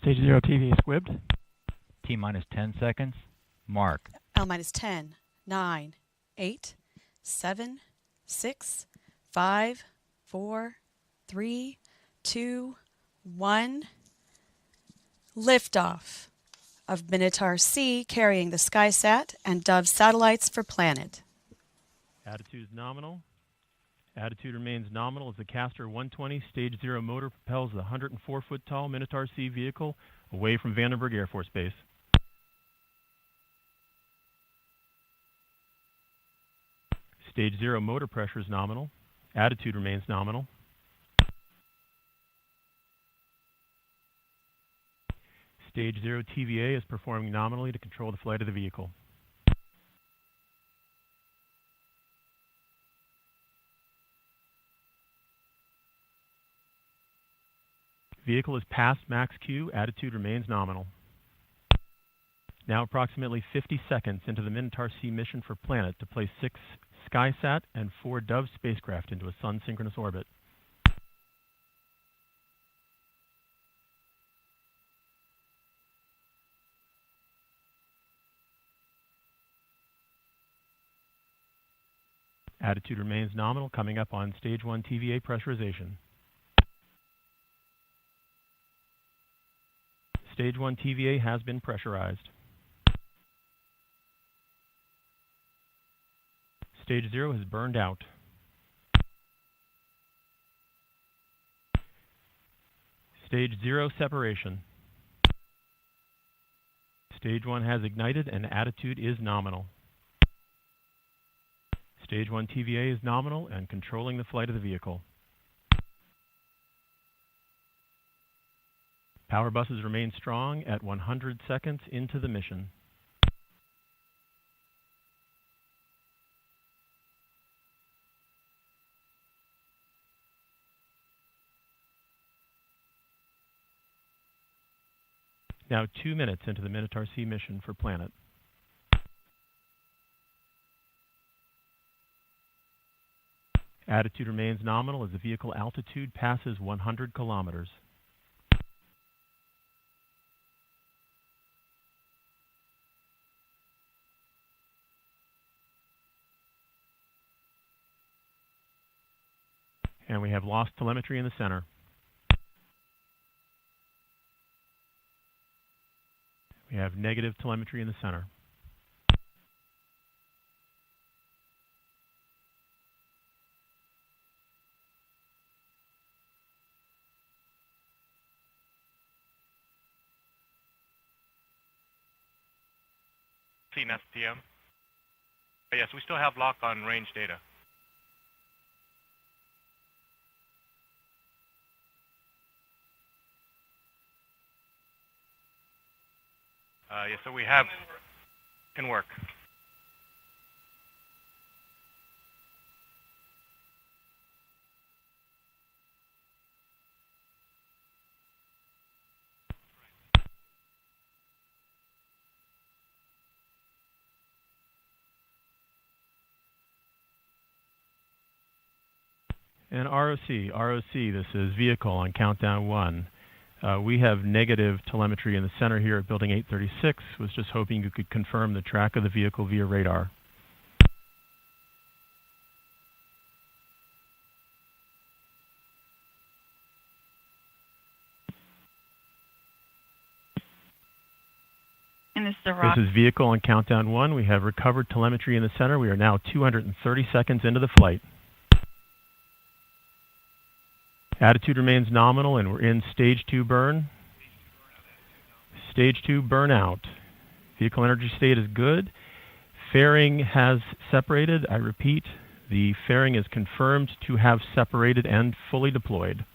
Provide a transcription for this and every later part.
Stage 0 TV squibbed. T minus 10 seconds. Mark. L minus 10, 9, 8, 7, 6, 5, 4, 3, 2, 1. Liftoff of Minotaur C carrying the SkySat and Dove satellites for planet. Attitude is nominal. Attitude remains nominal as the Castor 120 Stage 0 motor propels the 104-foot-tall Minotaur C vehicle away from Vandenberg Air Force Base. Stage 0 motor pressure is nominal. Attitude remains nominal. Stage 0 TVA is performing nominally to control the flight of the vehicle. Vehicle is past max Q. Attitude remains nominal. Now approximately 50 seconds into the Minotaur C mission for Planet to place 6 SkySat and 4 Dove spacecraft into a sun-synchronous orbit. Attitude remains nominal, coming up on Stage 1 TVA pressurization. Stage 1 TVA has been pressurized. Stage 0 has burned out. Stage 0 separation. Stage 1 has ignited and attitude is nominal. Stage 1 TVA is nominal and controlling the flight of the vehicle. Power buses remain strong at 100 seconds into the mission. Now 2 minutes into the Minotaur C mission for Planet. Attitude remains nominal as the vehicle altitude passes 100 kilometers. And we have lost telemetry in the center. We have negative telemetry in the center. SPM. Yes, we still have lock on range data. Yes, so we have, can work. And ROC, this is vehicle on countdown 1. We have negative telemetry in the center here at building 836. Was just hoping you could confirm the track of the vehicle via radar. And this is the rock. This is vehicle on countdown 1. We have recovered telemetry in the center. We are now 230 seconds into the flight. Attitude remains nominal, and we're in Stage 2 burn. Stage 2 burnout. Vehicle energy state is good. Fairing has separated. I repeat, the fairing is confirmed to have separated and fully deployed.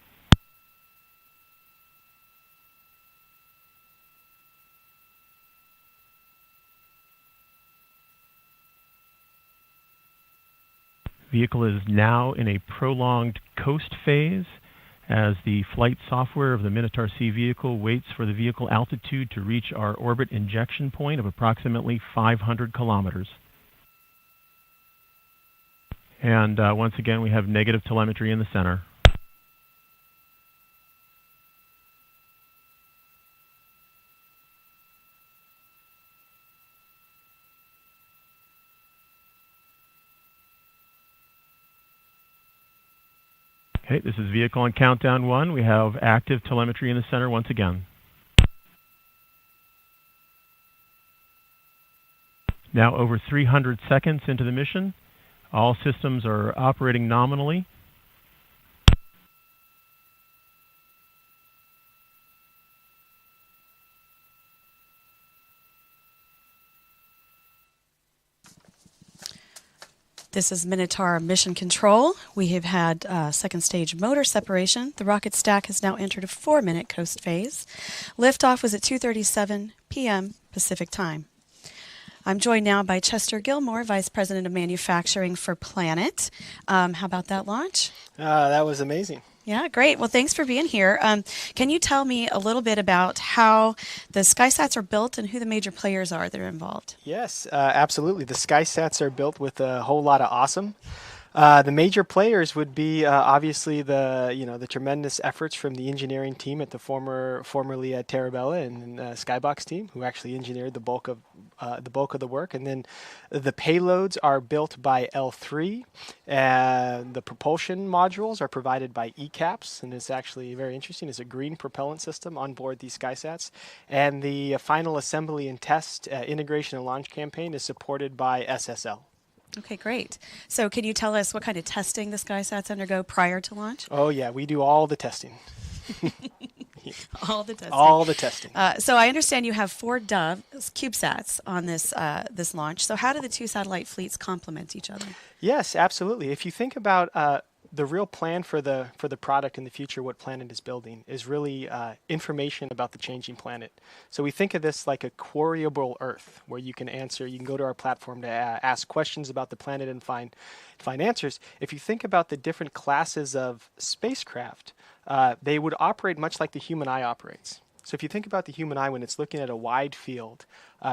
Vehicle is now in a prolonged coast phase as the flight software of the Minotaur C vehicle waits for the vehicle altitude to reach our orbit injection point of approximately 500 kilometers. And once again, we have negative telemetry in the center. Okay, this is vehicle on countdown 1. We have active telemetry in the center once again. Now over 300 seconds into the mission. All systems are operating nominally. This is Minotaur Mission Control. We have had second stage motor separation. The rocket stack has now entered a 4-minute coast phase. Liftoff was at 2:37 p.m. Pacific Time. I'm joined now by Chester Gilmore, Vice President of Manufacturing for Planet. How about that launch? That was amazing. Yeah, great. Well, thanks for being here. Can you tell me a little bit about how the SkySats are built and who the major players are that are involved? Yes, absolutely. The SkySats are built with a whole lot of awesome. The major players would be obviously the tremendous efforts from the engineering team at the formerly at Terra Bella and Skybox team, who actually engineered the bulk of the work, and then the payloads are built by L3, and the propulsion modules are provided by ECAPS, and it's actually very interesting. It's a green propellant system on board these SkySats, and the final assembly and test integration and launch campaign is supported by SSL. Okay, great. So can you tell us what kind of testing the SkySats undergo prior to launch? Oh, yeah, we do all the testing. All the testing. All the testing. So I understand you have 4 Dove CubeSats on this launch. So how do the 2 satellite fleets complement each other? Yes, absolutely. If you think about the real plan for the product in the future, what Planet is building is really information about the changing planet. So we think of this like a queryable Earth, where you can go to our platform to ask questions about the planet and find answers. If you think about the different classes of spacecraft, they would operate much like the human eye operates. So if you think about the human eye when it's looking at a wide field,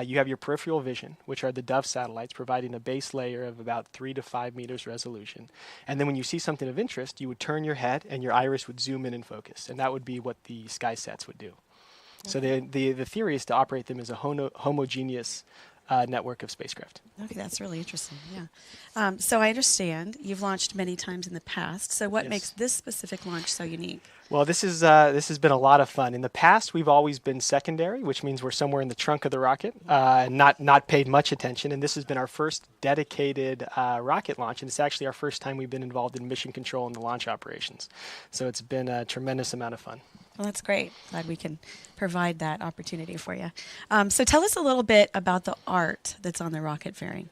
you have your peripheral vision, which are the Dove satellites, providing a base layer of about 3 to 5 meters resolution. And then when you see something of interest, you would turn your head and your iris would zoom in and focus. And that would be what the SkySats would do. Okay. So the theory is to operate them as a homogeneous network of spacecraft. Okay, that's really interesting. Yeah. So I understand you've launched many times in the past. So what makes this specific launch so unique? Well, this has been a lot of fun. In the past, we've always been secondary, which means we're somewhere in the trunk of the rocket, not paid much attention. And this has been our first dedicated rocket launch, and it's actually our first time we've been involved in mission control and the launch operations. So it's been a tremendous amount of fun. Well, that's great. Glad we can provide that opportunity for you. So tell us a little bit about the art that's on the rocket fairing.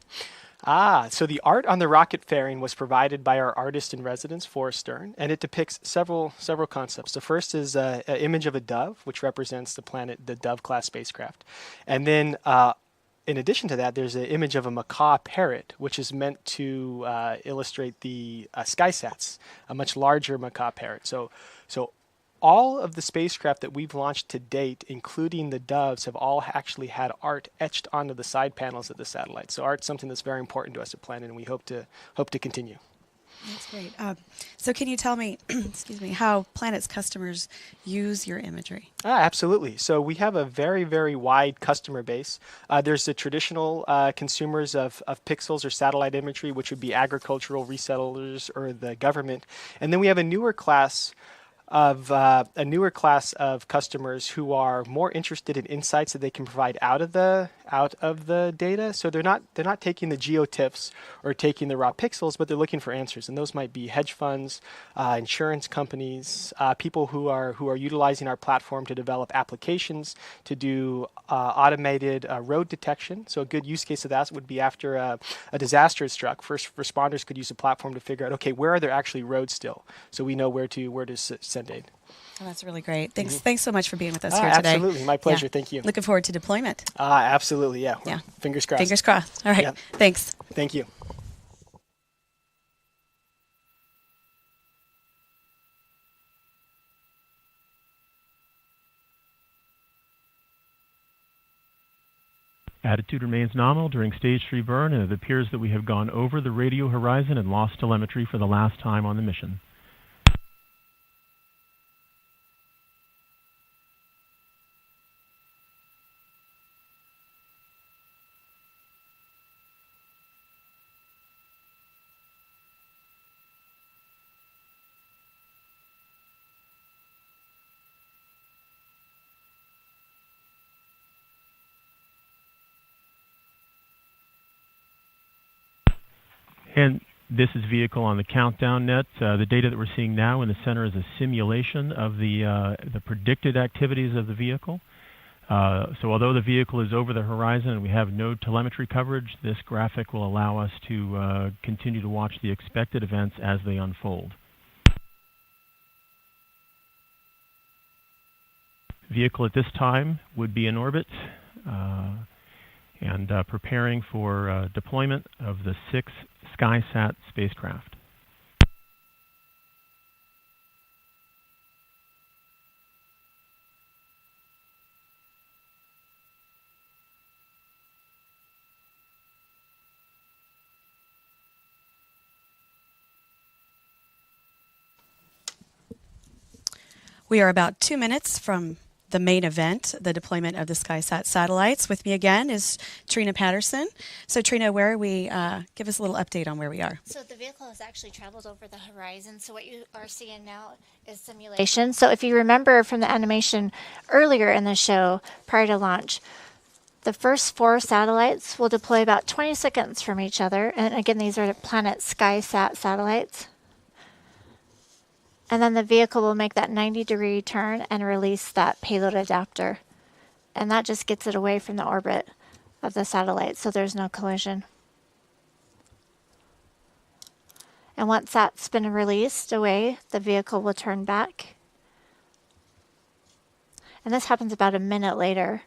So the art on the rocket fairing was provided by our artist in residence, Forrest Stern, and it depicts several concepts. The first is an image of a dove, which represents the Dove class spacecraft. And then in addition to that, there's an image of a macaw parrot, which is meant to illustrate the SkySats, a much larger macaw parrot. So all of the spacecraft that we've launched to date, including the Doves, have all actually had art etched onto the side panels of the satellite. So art's something that's very important to us at Planet, and we hope to continue. That's great. So can you tell me, excuse me, how Planet's customers use your imagery? Absolutely. So we have a very, very wide customer base. There's the traditional consumers of pixels or satellite imagery, which would be agricultural resellers or the government. And then we have a newer class of customers who are more interested in insights that they can provide out of the data. So they're not taking the geotiffs or taking the raw pixels, but they're looking for answers. And those might be hedge funds, insurance companies, people who are utilizing our platform to develop applications to do automated road detection. So a good use case of that would be after a disaster is struck. First responders could use the platform to figure out, okay, where are there actually roads still, so we know where to send aid. Oh, that's really great. Thanks so much for being with us here today. Absolutely. My pleasure. Yeah. Thank you. Looking forward to deployment. Absolutely. Yeah. Fingers crossed. Fingers crossed. All right. Yeah. Thanks. Thank you. Attitude remains nominal during stage 3 burn, and it appears that we have gone over the radio horizon and lost telemetry for the last time on the mission. And this is vehicle on the countdown net. The data that we're seeing now in the center is a simulation of the predicted activities of the vehicle. So although the vehicle is over the horizon and we have no telemetry coverage, this graphic will allow us to continue to watch the expected events as they unfold. Vehicle at this time would be in orbit and preparing for deployment of the 6 SkySat spacecraft. We are about 2 minutes from the main event, the deployment of the SkySat satellites. With me again is Trina Patterson. So Trina, where are we? Give us a little update on where we are. So the vehicle has actually traveled over the horizon. So what you are seeing now is simulation. So if you remember from the animation earlier in the show, prior to launch, the first 4 satellites will deploy about 20 seconds from each other. And again, these are the Planet SkySat satellites. And then the vehicle will make that 90-degree turn and release that payload adapter. And that just gets it away from the orbit of the satellite, so there's no collision. And once that's been released away, the vehicle will turn back. And this happens about a minute later.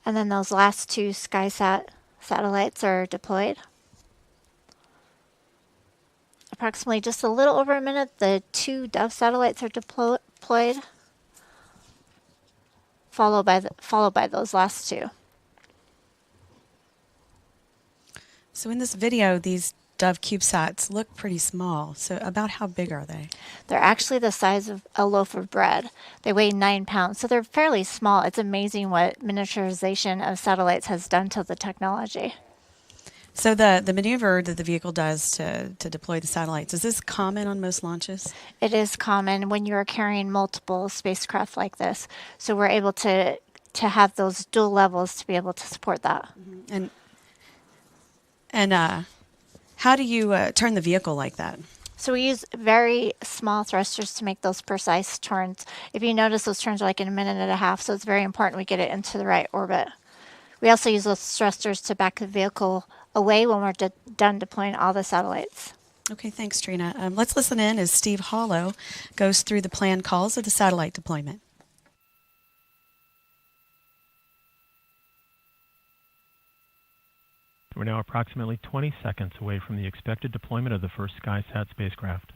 And then those last 2 SkySat satellites are deployed. Approximately just a little over a minute, the 2 Dove satellites are deployed, followed by those last 2. So in this video, these Dove CubeSats look pretty small. So about how big are they? They're actually the size of a loaf of bread. They weigh 9 pounds, so they're fairly small. It's amazing what miniaturization of satellites has done to the technology. So the maneuver that the vehicle does to deploy the satellites, is this common on most launches? It is common when you're carrying multiple spacecraft like this. So we're able to have those dual levels to be able to support that. Mm-hmm. And how do you turn the vehicle like that? So we use very small thrusters to make those precise turns. If you notice, those turns are like in a minute and a half, so it's very important we get it into the right orbit. We also use those thrusters to back the vehicle away when we're done deploying all the satellites. Okay, thanks, Trina. Let's listen in as Steve Hollow goes through the planned calls of the satellite deployment. We're now approximately 20 seconds away from the expected deployment of the first SkySat spacecraft.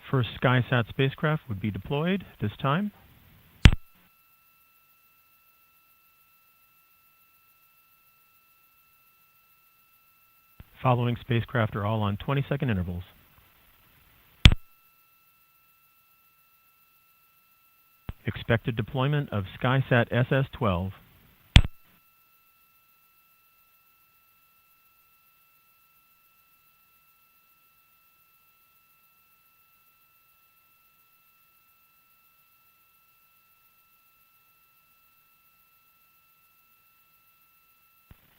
First SkySat spacecraft would be deployed this time. Following spacecraft are all on 20-second intervals. Expected deployment of SkySat SS-12.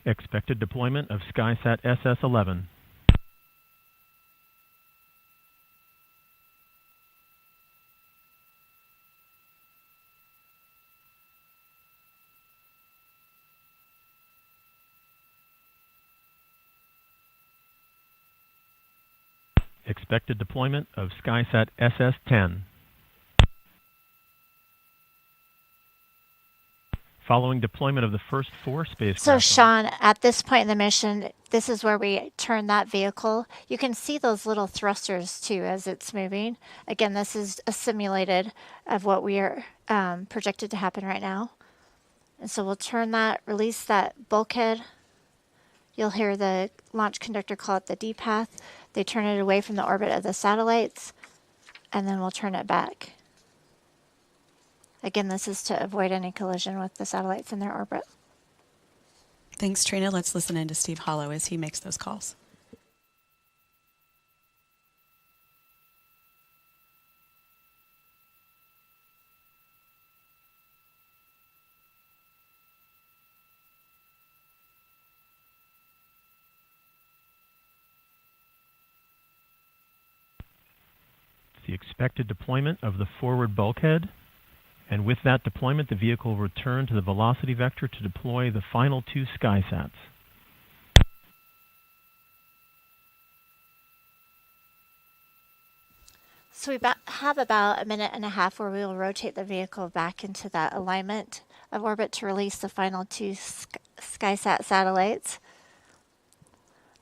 Expected deployment of SkySat SS-11. Expected deployment of SkySat SS-10. Following deployment of the first 4 spacecraft. So Sean, at this point in the mission, this is where we turn that vehicle. You can see those little thrusters too as it's moving. Again, this is a simulated of what we are projected to happen right now. And so we'll turn that, release that bulkhead. You'll hear the launch conductor call it the D path. They turn it away from the orbit of the satellites, and then we'll turn it back. Again, this is to avoid any collision with the satellites in their orbit. Thanks, Trina. Let's listen in to Steve Hollow as he makes those calls. The expected deployment of the forward bulkhead, and with that deployment, the vehicle will return to the velocity vector to deploy the final 2 SkySats. So we have about a minute and a half where we will rotate the vehicle back into that alignment of orbit to release the final 2 SkySat satellites.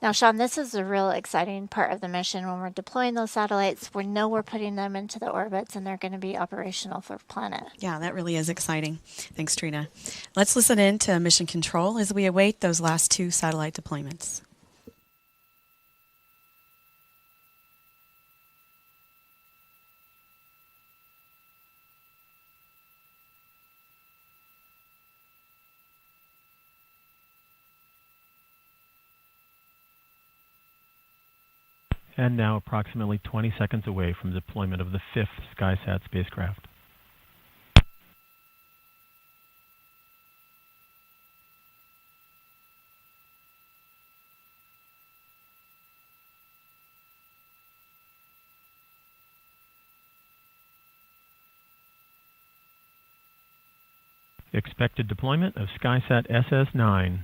Now, Sean, this is the real exciting part of the mission. When we're deploying those satellites, we know we're putting them into the orbits and they're going to be operational for planet. Yeah, that really is exciting. Thanks, Trina. Let's listen in to Mission Control as we await those last 2 satellite deployments. And now approximately 20 seconds away from deployment of the 5th SkySat spacecraft. Expected deployment of SkySat SS-9.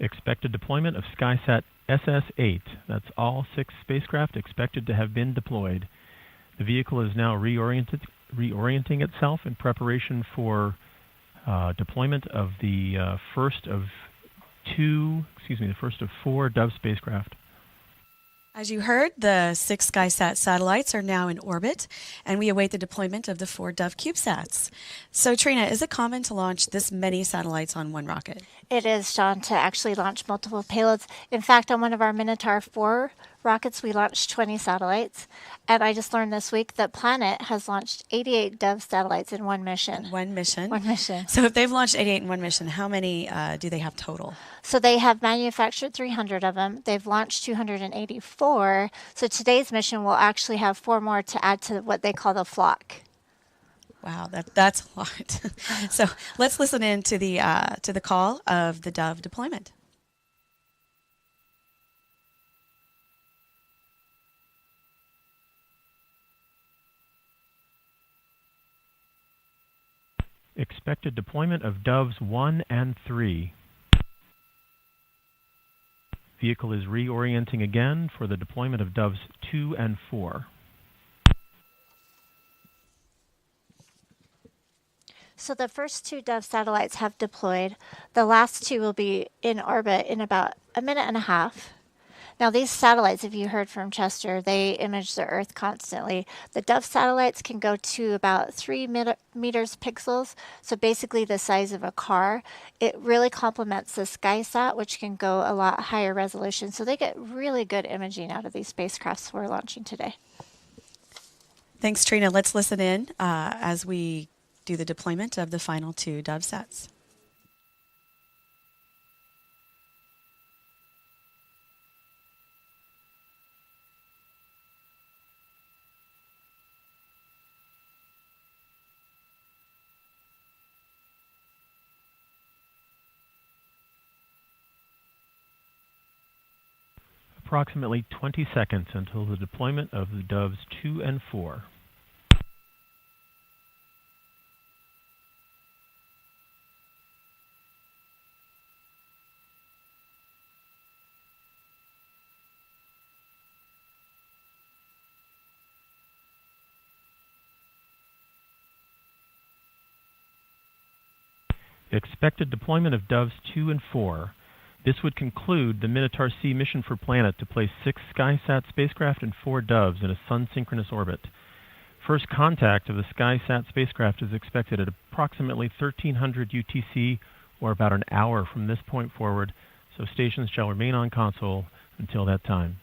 Expected deployment of SkySat SS-8. That's all 6 spacecraft expected to have been deployed. The vehicle is now reorienting itself in preparation for deployment of the first of 4 Dove spacecraft. As you heard, the 6 SkySat satellites are now in orbit, and we await the deployment of the 4 Dove CubeSats. So, Trina, is it common to launch this many satellites on one rocket? It is, Sean, to actually launch multiple payloads. In fact, on one of our Minotaur 4 rockets, we launched 20 satellites. And I just learned this week that Planet has launched 88 Dove satellites in one mission. One mission? One mission. So if they've launched 88 in one mission, how many do they have total? So they have manufactured 300 of them. They've launched 284. So today's mission will actually have 4 more to add to what they call the flock. Wow, that's a lot. So let's listen in to the call of the Dove deployment. Expected deployment of Doves 1 and 3. Vehicle is reorienting again for the deployment of Doves 2 and 4. So the first 2 Dove satellites have deployed. The last 2 will be in orbit in about a minute and a half. Now these satellites, if you heard from Chester, they image the Earth constantly. The Dove satellites can go to about 3 meters pixels, so basically the size of a car. It really complements the SkySat, which can go a lot higher resolution. So they get really good imaging out of these spacecrafts we're launching today. Thanks, Trina. Let's listen in as we do the deployment of the final 2 Dove sets. Approximately 20 seconds until the deployment of the Doves 2 and 4. Expected deployment of Doves 2 and 4. This would conclude the Minotaur C mission for Planet to place 6 SkySat spacecraft and 4 Doves in a sun-synchronous orbit. First contact of the SkySat spacecraft is expected at approximately 1300 UTC or about an hour from this point forward, so stations shall remain on console until that time.